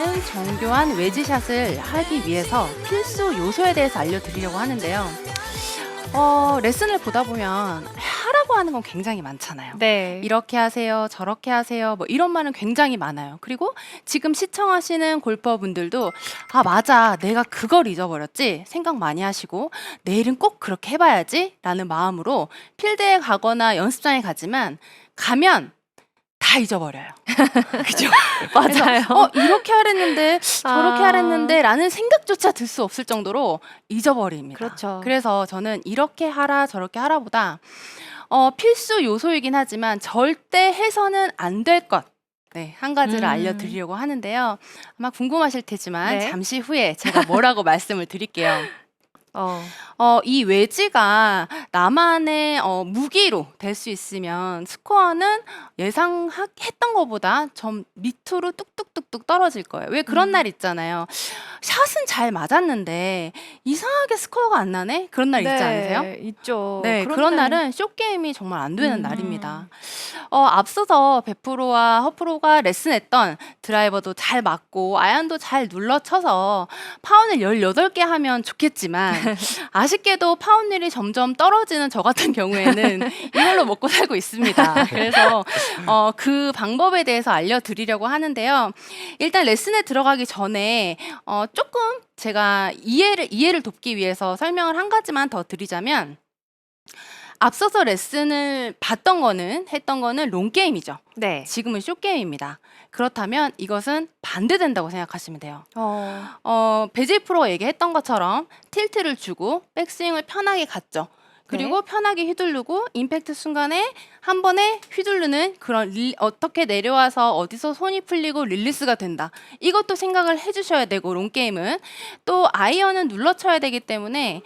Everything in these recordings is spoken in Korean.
있는 정교한 웨지샷을 하기 위해서 필수 요소에 대해서 알려드리려고 하는데요. 레슨을 보다 보면 하라고 하는 건 굉장히 많잖아요. 네. 이렇게 하세요, 저렇게 하세요, 뭐 이런 말은 굉장히 많아요. 그리고 지금 시청하시는 골퍼분들도 아, 맞아, 내가 그걸 잊어버렸지 생각 많이 하시고 내일은 꼭 그렇게 해봐야지 라는 마음으로 필드에 가거나 연습장에 가지만 가면 다 잊어버려요. 그죠? 맞아요. 그래서 이렇게 하랬는데 저렇게 아. 하랬는데 라는 생각조차 들 수 없을 정도로 잊어버립니다. 그렇죠. 그래서 저는 이렇게 하라 저렇게 하라보다 필수 요소이긴 하지만 절대 해서는 안 될 것. 네, 한 가지를 알려드리려고 하는데요. 아마 궁금하실 테지만 네. 잠시 후에 제가 뭐라고 말씀을 드릴게요. 이 웨지가 나만의 무기로 될 수 있으면 스코어는 예상했던 것보다 좀 밑으로 뚝뚝뚝뚝 떨어질 거예요. 왜 그런 날 있잖아요. 샷은 잘 맞았는데 이상하게 스코어가 안 나네? 그런 날 있지 않으세요? 네, 있죠. 네, 그런 날은 숏게임이 정말 안 되는 날입니다. 앞서서 베프로와 허프로가 레슨했던 드라이버도 잘 맞고 아이언도 잘 눌러쳐서 파운을 18개 하면 좋겠지만 아쉽게도 파운율이 점점 떨어지는 저 같은 경우에는 이걸로 먹고 살고 있습니다. 그래서 그 방법에 대해서 알려드리려고 하는데요. 일단 레슨에 들어가기 전에 조금 제가 이해를 돕기 위해서 설명을 한 가지만 더 드리자면 앞서서 레슨을 했던 거는 롱게임이죠. 네. 지금은 숏게임입니다. 그렇다면 이것은 반대된다고 생각하시면 돼요. 베지 프로가 얘기했던 것처럼 틸트를 주고 백스윙을 편하게 갔죠. 그리고 편하게 휘두르고 임팩트 순간에 한 번에 휘두르는 그런 어떻게 내려와서 어디서 손이 풀리고 릴리스가 된다. 이것도 생각을 해주셔야 되고 롱게임은 또 아이언은 눌러쳐야 되기 때문에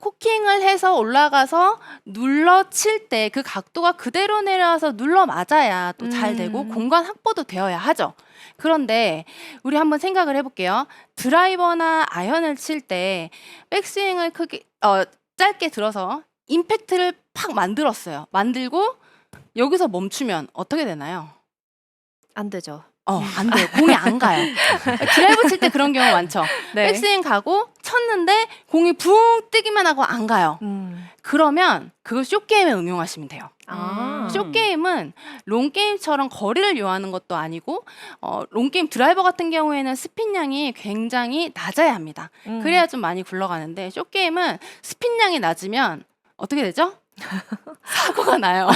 코킹을 해서 올라가서 눌러칠 때 그 각도가 그대로 내려와서 눌러 맞아야 또 잘 되고 공간 확보도 되어야 하죠. 그런데 우리 한번 생각을 해볼게요. 드라이버나 아이언을 칠 때 백스윙을 짧게 들어서 임팩트를 팍 만들었어요. 만들고 여기서 멈추면 어떻게 되나요? 안 되죠. 안 돼요. 공이 안 가요. 드라이브 칠 때 그런 경우 많죠. 네. 백스윙 가고 쳤는데 공이 붕 뜨기만 하고 안 가요. 그러면 그걸 숏게임에 응용하시면 돼요. 숏게임은 롱게임처럼 거리를 요하는 것도 아니고 롱게임 드라이버 같은 경우에는 스핀량이 굉장히 낮아야 합니다. 그래야 좀 많이 굴러가는데 숏게임은 스핀량이 낮으면 어떻게 되죠? 사고가 나요.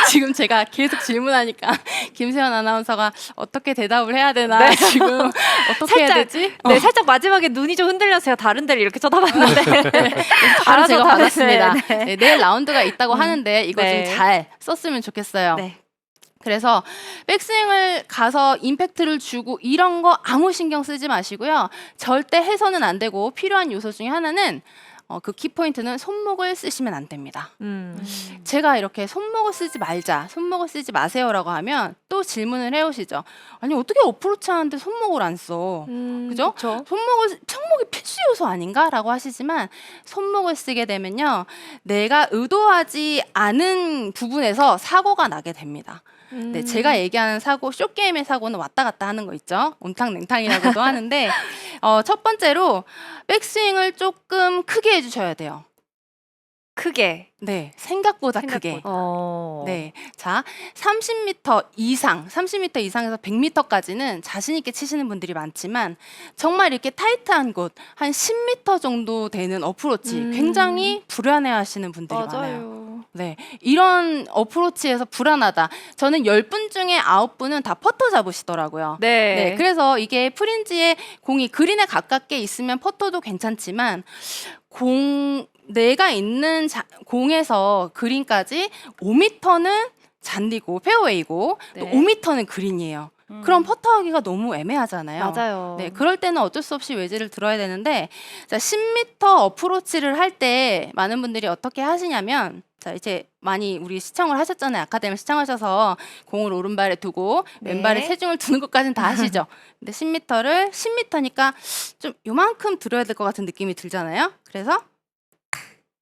지금 제가 계속 질문하니까 김세현 아나운서가 어떻게 대답을 해야 되나 네. 지금 어떻게 해야 되지? 네, 살짝 마지막에 눈이 좀 흔들려서 다른 데를 이렇게 쳐다봤는데 바로 제가 알아서 받았습니다. 네. 네, 내일 라운드가 있다고 하는데 이거 네. 좀 잘 썼으면 좋겠어요. 네. 그래서 백스윙을 가서 임팩트를 주고 이런 거 아무 신경 쓰지 마시고요. 절대 해서는 안 되고 필요한 요소 중에 하나는 그 키포인트는 손목을 쓰시면 안 됩니다. 제가 이렇게 손목을 쓰지 말자, 손목을 쓰지 마세요라고 하면 또 질문을 해오시죠. 아니 어떻게 어프로치 하는데 손목을 안 써? 그죠? 그쵸? 손목이 필수 요소 아닌가라고 하시지만 손목을 쓰게 되면요, 내가 의도하지 않은 부분에서 사고가 나게 됩니다. 네, 제가 얘기하는 사고, 숏게임의 사고는 왔다 갔다 하는 거 있죠. 온탕냉탕이라고도 하는데 첫 번째로 백스윙을 조금 크게 해주셔야 돼요. 크게. 네, 생각보다 크게. 네, 자, 30m 이상에서 100m까지는 자신 있게 치시는 분들이 많지만 정말 이렇게 타이트한 곳, 한 10m 정도 되는 어프로치 굉장히 불안해하시는 분들이 많아요. 네, 이런 어프로치에서 불안하다. 저는 10분 중에 9분은 다 퍼터 잡으시더라고요. 네. 그래서 이게 프린지에 공이 그린에 가깝게 있으면 퍼터도 괜찮지만 내가 있는 공에서 그린까지 5m는 잔디고 페어웨이고 또 5m는 그린이에요. 그럼 퍼터하기가 너무 애매하잖아요. 맞아요. 네, 그럴 때는 어쩔 수 없이 웨지를 들어야 되는데, 자, 10m 어프로치를 할 때 많은 분들이 어떻게 하시냐면, 자, 이제 많이 우리 시청을 하셨잖아요. 아카데미 시청하셔서 공을 오른발에 두고 왼발에 체중을 두는 것까지는 다 하시죠. 근데 10m니까 좀 요만큼 들어야 될 것 같은 느낌이 들잖아요. 그래서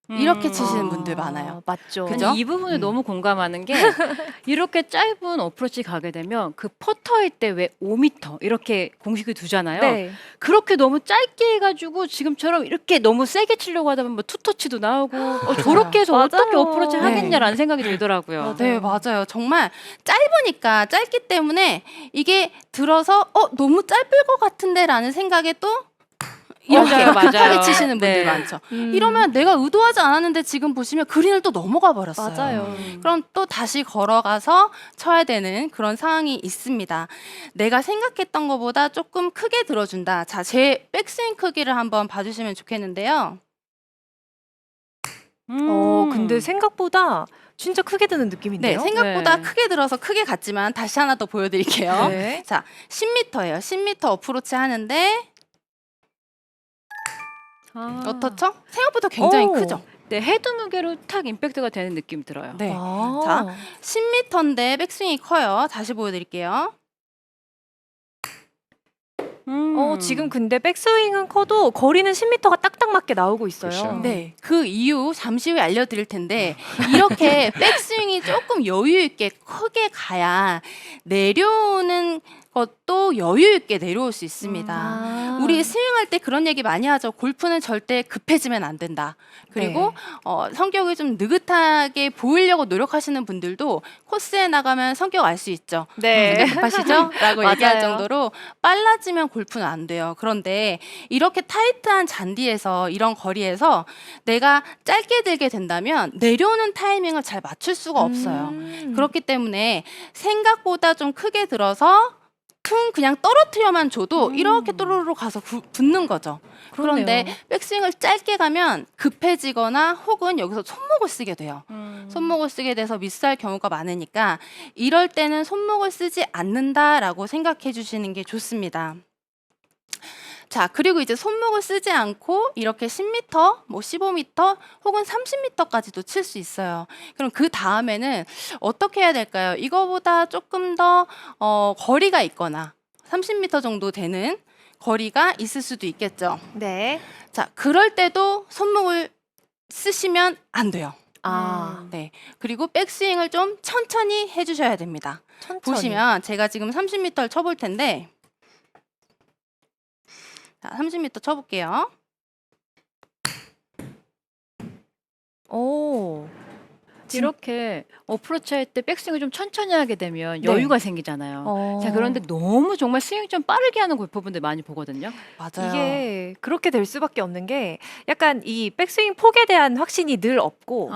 이렇게 치시는 분들 많아요. 맞죠. 그죠? 아니, 이 부분에 너무 공감하는 게 이렇게 짧은 어프로치 가게 되면 그 퍼터일 때 왜 5m 이렇게 공식을 두잖아요. 네. 그렇게 너무 짧게 해가지고 지금처럼 이렇게 너무 세게 치려고 하다 보면 뭐 투터치도 나오고 저렇게 해서 맞아요. 어떻게 어프로치 네. 하겠냐라는 생각이 들더라고요. 네, 맞아요. 정말 짧으니까 짧기 때문에 이게 들어서 너무 짧을 것 같은데라는 생각에 또 이렇게 맞아요, 맞아요. 급하게 치시는 분들 네. 많죠. 이러면 내가 의도하지 않았는데 지금 보시면 그린을 또 넘어가 버렸어요. 맞아요. 그럼 또 다시 걸어가서 쳐야 되는 그런 상황이 있습니다. 내가 생각했던 것보다 조금 크게 들어준다. 자, 제 백스윙 크기를 한번 봐주시면 좋겠는데요. 근데 생각보다 진짜 크게 드는 네, 느낌인데요. 생각보다 네. 크게 들어서 크게 갔지만 다시 하나 더 보여드릴게요. 네. 자, 10m예요. 10m 어프로치 하는데 어떻죠? 생각보다 굉장히 오. 크죠? 네, 헤드 무게로 탁 임팩트가 되는 느낌 들어요. 네. 아. 자, 10m인데 백스윙이 커요. 다시 보여드릴게요. 지금 근데 백스윙은 커도 거리는 10m가 딱딱 맞게 나오고 있어요. 그렇죠. 네, 그 이유 잠시 후에 알려드릴 텐데 이렇게 백스윙이 조금 여유 있게 크게 가야 내려오는 것도 여유 있게 내려올 수 있습니다. 아. 우리 스윙할 때 그런 얘기 많이 하죠. 골프는 절대 급해지면 안 된다. 그리고 성격이 좀 느긋하게 보이려고 노력하시는 분들도 코스에 나가면 성격 알 수 있죠. 네. 성격 급하시죠? 라고 맞아요. 얘기할 정도로 빨라지면 골프는 안 돼요. 그런데 이렇게 타이트한 잔디에서 이런 거리에서 내가 짧게 들게 된다면 내려오는 타이밍을 잘 맞출 수가 없어요. 그렇기 때문에 생각보다 좀 크게 들어서 퉁 그냥 떨어뜨려만 줘도 이렇게 또르르 가서 붙는 거죠. 그런데 그러네요. 백스윙을 짧게 가면 급해지거나 혹은 여기서 손목을 쓰게 돼요. 손목을 쓰게 돼서 미스할 경우가 많으니까 이럴 때는 손목을 쓰지 않는다라고 생각해 주시는 게 좋습니다. 자, 그리고 이제 손목을 쓰지 않고 이렇게 10m, 뭐 15m 혹은 30m까지도 칠 수 있어요. 그럼 그 다음에는 어떻게 해야 될까요? 이거보다 조금 더 거리가 있거나 30m 정도 되는 거리가 있을 수도 있겠죠. 네. 자, 그럴 때도 손목을 쓰시면 안 돼요. 아. 네. 그리고 백스윙을 좀 천천히 해주셔야 됩니다. 천천히. 보시면 제가 지금 30m를 쳐볼 텐데 자, 30m 쳐볼게요. 오. 이렇게 어프로치 할 때 백스윙을 좀 천천히 하게 되면 네. 여유가 생기잖아요. 자, 그런데 너무 정말 스윙 좀 빠르게 하는 골퍼분들 많이 보거든요. 맞아요. 이게 그렇게 될 수밖에 없는 게 약간 이 백스윙 폭에 대한 확신이 늘 없고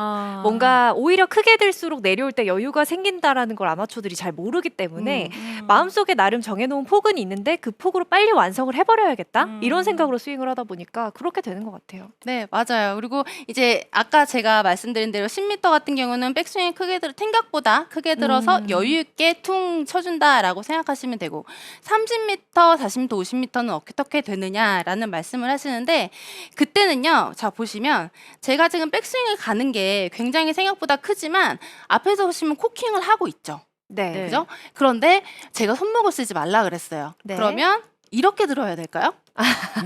뭔가 오히려 크게 들수록 내려올 때 여유가 생긴다라는 걸 아마추어들이 잘 모르기 때문에 마음속에 나름 정해놓은 폭은 있는데 그 폭으로 빨리 완성을 해버려야겠다 이런 생각으로 스윙을 하다 보니까 그렇게 되는 것 같아요. 네, 맞아요. 그리고 이제 아까 제가 말씀드린 대로 10m 같은 경우는 백스윙이 생각보다 크게 들어서 여유 있게 퉁 쳐준다라고 생각하시면 되고 30m, 40m, 50m는 어떻게 되느냐라는 말씀을 하시는데 그때는요. 자, 보시면 제가 지금 백스윙을 가는 게 굉장히 생각보다 크지만 앞에서 보시면 코킹을 하고 있죠. 네. 그죠? 그런데 제가 손목을 쓰지 말라 그랬어요. 네. 그러면 이렇게 들어야 될까요?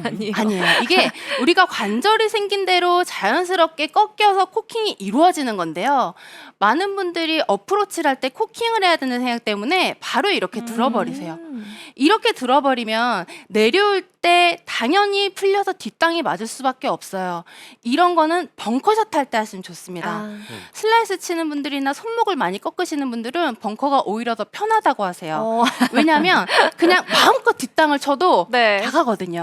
아니요. 아니에요. 이게 우리가 관절이 생긴 대로 자연스럽게 꺾여서 코킹이 이루어지는 건데요. 많은 분들이 어프로치를 할 때 코킹을 해야 되는 생각 때문에 바로 이렇게 들어버리세요. 이렇게 들어버리면 내려올 때 당연히 풀려서 뒷땅이 맞을 수밖에 없어요. 이런 거는 벙커샷 할 때 하시면 좋습니다. 슬라이스 치는 분들이나 손목을 많이 꺾으시는 분들은 벙커가 오히려 더 편하다고 하세요. 왜냐하면 그냥 마음껏 뒷땅을 쳐도 네. 다 가거든요.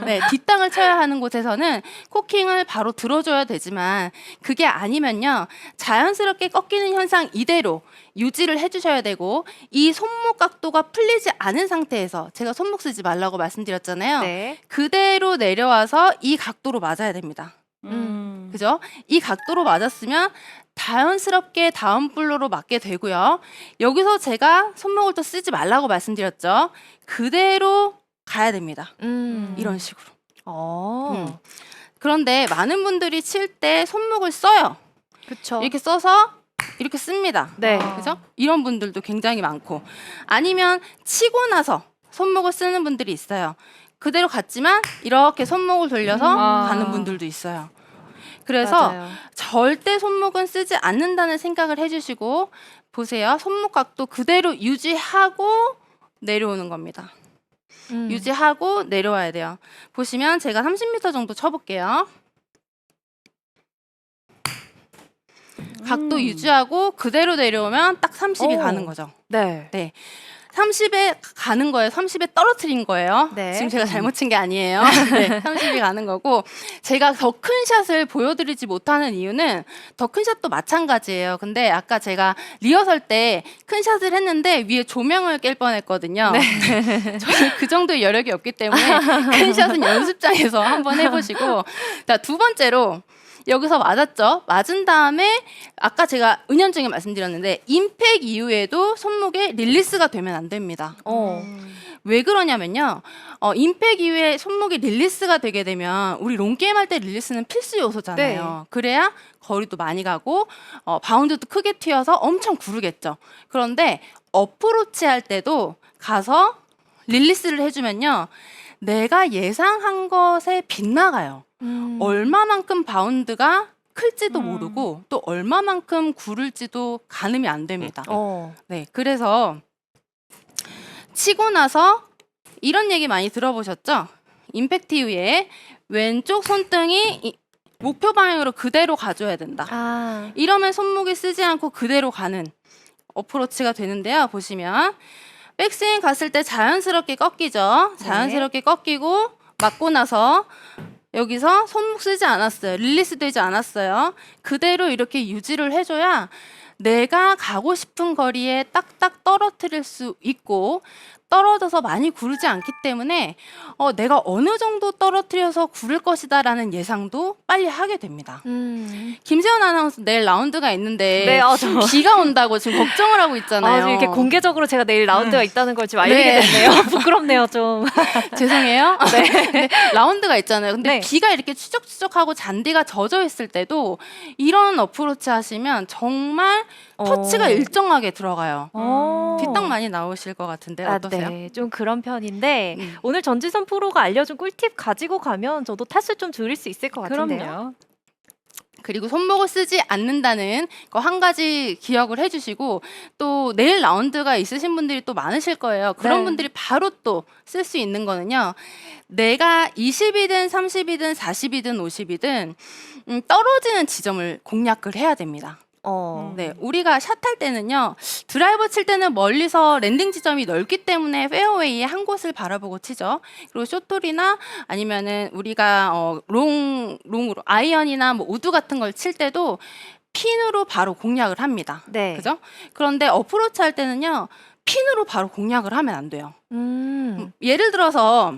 네, 뒷땅을 쳐야 하는 곳에서는 코킹을 바로 들어줘야 되지만 그게 아니면요. 자연스럽게 꺾이는 현상 이대로 유지를 해주셔야 되고 이 손목 각도가 풀리지 않은 상태에서 제가 손목 쓰지 말라고 말씀드렸잖아요. 네. 그대로 내려와서 이 각도로 맞아야 됩니다. 그죠? 이 각도로 맞았으면 자연스럽게 다운 블로로 맞게 되고요. 여기서 제가 손목을 또 쓰지 말라고 말씀드렸죠. 그대로 가야 됩니다. 이런 식으로. 그런데 많은 분들이 칠 때 손목을 써요. 그렇죠. 이렇게 써서 이렇게 씁니다. 네. 그죠? 이런 분들도 굉장히 많고 아니면 치고 나서 손목을 쓰는 분들이 있어요. 그대로 갔지만 이렇게 손목을 돌려서 가는 분들도 있어요. 그래서 맞아요. 절대 손목은 쓰지 않는다는 생각을 해주시고 보세요. 손목 각도 그대로 유지하고 내려오는 겁니다. 유지하고 내려와야 돼요. 보시면 제가 30m 정도 쳐볼게요. 각도 유지하고 그대로 내려오면 딱 30이 오. 가는 거죠. 네. 30에 가는 거예요. 30에 떨어뜨린 거예요. 네. 지금 제가 잘못 친 게 아니에요. 네, 30이 가는 거고 제가 더 큰 샷을 보여드리지 못하는 이유는 더 큰 샷도 마찬가지예요. 근데 아까 제가 리허설 때 큰 샷을 했는데 위에 조명을 깰 뻔했거든요. 저는 그 정도의 여력이 없기 때문에 큰 샷은 연습장에서 한번 해보시고 자, 두 번째로 여기서 맞았죠. 맞은 다음에 아까 제가 은연중에 말씀드렸는데 임팩 이후에도 손목에 릴리스가 되면 안 됩니다. 왜 그러냐면요. 임팩 이후에 손목이 릴리스가 되게 되면 우리 롱게임 할 때 릴리스는 필수 요소잖아요. 그래야 거리도 많이 가고 바운드도 크게 튀어서 엄청 구르겠죠. 그런데 어프로치 할 때도 가서 릴리스를 해주면요. 내가 예상한 것에 빗나가요. 얼마만큼 바운드가 클지도 모르고 또 얼마만큼 구를지도 가늠이 안 됩니다. 네, 그래서 치고 나서 이런 얘기 많이 들어보셨죠? 임팩트 이후에 왼쪽 손등이 목표 방향으로 그대로 가줘야 된다. 이러면 손목이 쓰지 않고 그대로 가는 어프로치가 되는데요. 보시면 백스윙 갔을 때 자연스럽게 꺾이죠. 자연스럽게 꺾이고 맞고 나서 여기서 손목 쓰지 않았어요. 릴리스 되지 않았어요. 그대로 이렇게 유지를 해줘야 내가 가고 싶은 거리에 딱딱 떨어뜨릴 수 있고 떨어져서 많이 구르지 않기 때문에 내가 어느 정도 떨어뜨려서 구를 것이다 라는 예상도 빨리 하게 됩니다. 김세현 아나운서 내일 라운드가 있는데 네, 비가 온다고 지금 걱정을 하고 있잖아요. 이렇게 공개적으로 제가 내일 라운드가 있다는 걸 지금 알리게 됐네요. 부끄럽네요, 좀. 죄송해요. 네. 라운드가 있잖아요. 근데 네. 비가 이렇게 추적추적하고 잔디가 젖어 있을 때도 이런 어프로치 하시면 정말 터치가 일정하게 들어가요. 뒷땅 많이 나오실 것 같은데 어떠세요? 네, 좀 그런 편인데 오늘 전지선 프로가 알려준 꿀팁 가지고 가면 저도 탓을 좀 줄일 수 있을 것 같은데요. 그럼요. 그리고 손목을 쓰지 않는다는 거 한 가지 기억을 해주시고 또 내일 라운드가 있으신 분들이 또 많으실 거예요. 그런 네. 분들이 바로 또 쓸 수 있는 거는요. 내가 20이든 30이든 40이든 50이든 떨어지는 지점을 공략을 해야 됩니다. 네, 우리가 샷 할 때는요, 드라이버 칠 때는 멀리서 랜딩 지점이 넓기 때문에 페어웨이의 한 곳을 바라보고 치죠. 그리고 숏돌이나 아니면은 우리가 롱으로 아이언이나 뭐 우드 같은 걸 칠 때도 핀으로 바로 공략을 합니다. 네. 그죠? 그런데 어프로치 할 때는요, 핀으로 바로 공략을 하면 안 돼요. 예를 들어서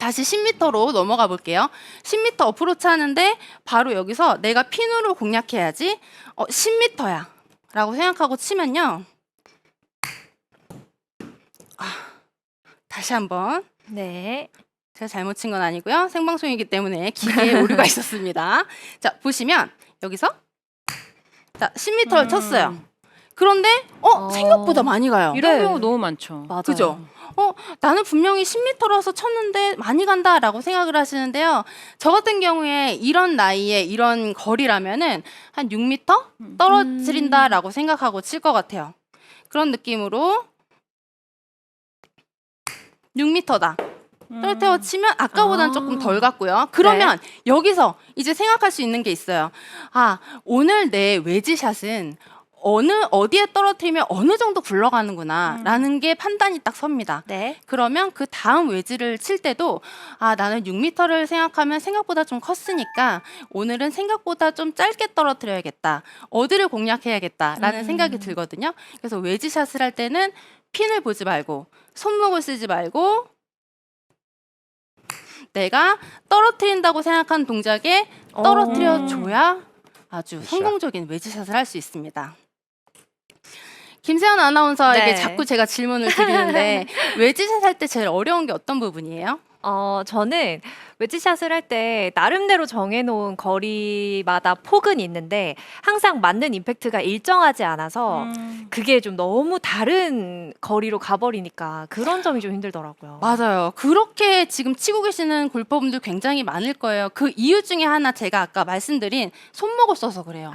다시 10m로 넘어가 볼게요. 10m 어프로치 하는데 바로 여기서 내가 핀으로 공략해야지 10m야 라고 생각하고 치면요. 다시 한번. 네. 제가 잘못 친 건 아니고요. 생방송이기 때문에 기계에 오류가 있었습니다. 자, 보시면 여기서 자 10m를 쳤어요. 그런데 생각보다 많이 가요. 이런 경우 너무 많죠. 맞아요. 그죠? 나는 분명히 10m라서 쳤는데 많이 간다라고 생각을 하시는데요. 저 같은 경우에 이런 나이에 이런 거리라면은 한 6m 떨어뜨린다라고 생각하고 칠 것 같아요. 그런 느낌으로 6m다. 떨어뜨려 치면 아까보다는 조금 덜 갔고요. 그러면 여기서 이제 생각할 수 있는 게 있어요. 오늘 내 웨지샷은 어디에 떨어뜨리면 어느 정도 굴러가는구나 라는 게 판단이 딱 섭니다. 네. 그러면 그 다음 웨지를 칠 때도 나는 6m를 생각하면 생각보다 좀 컸으니까 오늘은 생각보다 좀 짧게 떨어뜨려야겠다. 어디를 공략해야겠다 라는 생각이 들거든요. 그래서 웨지샷을 할 때는 핀을 보지 말고 손목을 쓰지 말고 내가 떨어뜨린다고 생각한 동작에 떨어뜨려줘야 아주 성공적인 웨지샷을 할 수 있습니다. 김세현 아나운서에게 네. 자꾸 제가 질문을 드리는데 웨지샷 할 때 제일 어려운 게 어떤 부분이에요? 저는 웨지샷을 할 때 나름대로 정해놓은 거리마다 폭은 있는데 항상 맞는 임팩트가 일정하지 않아서 그게 좀 너무 다른 거리로 가버리니까 그런 점이 좀 힘들더라고요. 맞아요. 그렇게 지금 치고 계시는 골퍼분들 굉장히 많을 거예요. 그 이유 중에 하나 제가 아까 말씀드린 손목을 써서 그래요.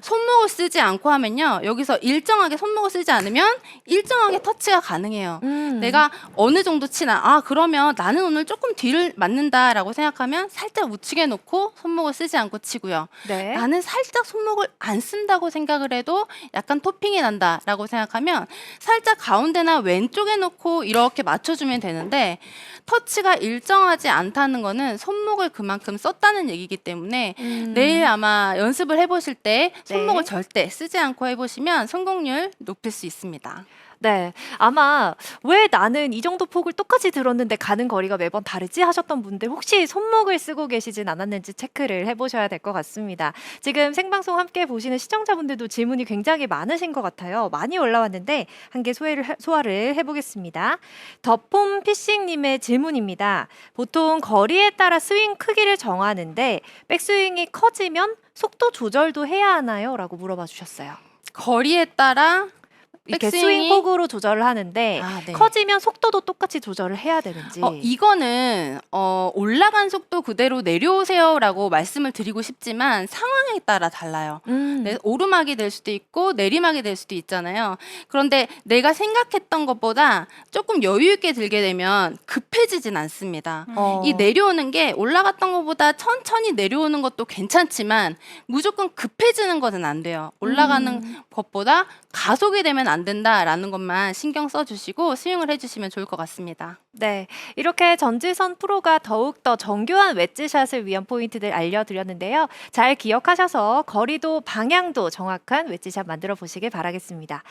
손목을 쓰지 않고 하면요. 여기서 일정하게 손목을 쓰지 않으면 일정하게 터치가 가능해요. 내가 어느 정도 치나, 그러면 나는 오늘 조금 뒤를 맞는다라고 생각하면 살짝 우측에 놓고 손목을 쓰지 않고 치고요. 네. 나는 살짝 손목을 안 쓴다고 생각을 해도 약간 토핑이 난다라고 생각하면 살짝 가운데나 왼쪽에 놓고 이렇게 맞춰주면 되는데 터치가 일정하지 않다는 거는 손목을 그만큼 썼다는 얘기이기 때문에 내일 아마 연습을 해보실 때 손목을 절대 쓰지 않고 해보시면 성공률 높일 수 있습니다. 네. 아마 왜 나는 이 정도 폭을 똑같이 들었는데 가는 거리가 매번 다르지 하셨던 분들 혹시 손목을 쓰고 계시진 않았는지 체크를 해보셔야 될 것 같습니다. 지금 생방송 함께 보시는 시청자분들도 질문이 굉장히 많으신 것 같아요. 많이 올라왔는데 한 개 소화를 해보겠습니다. 더폼 피싱님의 질문입니다. 보통 거리에 따라 스윙 크기를 정하는데 백스윙이 커지면 속도 조절도 해야 하나요? 라고 물어봐 주셨어요. 거리에 따라 이렇게 백스윙이- 스윙 폭으로 조절을 하는데 네. 커지면 속도도 똑같이 조절을 해야 되는지. 이거는 올라간 속도 그대로 내려오세요라고 말씀을 드리고 싶지만 상황에 따라 달라요. 네, 오르막이 될 수도 있고 내리막이 될 수도 있잖아요. 그런데 내가 생각했던 것보다 조금 여유 있게 들게 되면 급해지진 않습니다. 이 내려오는 게 올라갔던 것보다 천천히 내려오는 것도 괜찮지만 무조건 급해지는 것은 안 돼요. 올라가는 것보다 가속이 되면 안 된다라는 것만 신경 써주시고 스윙을 해주시면 좋을 것 같습니다. 네, 이렇게 전지선 프로가 더욱더 정교한 웨지샷을 위한 포인트들 알려드렸는데요. 잘 기억하셔서 거리도 방향도 정확한 웨지샷 만들어 보시길 바라겠습니다.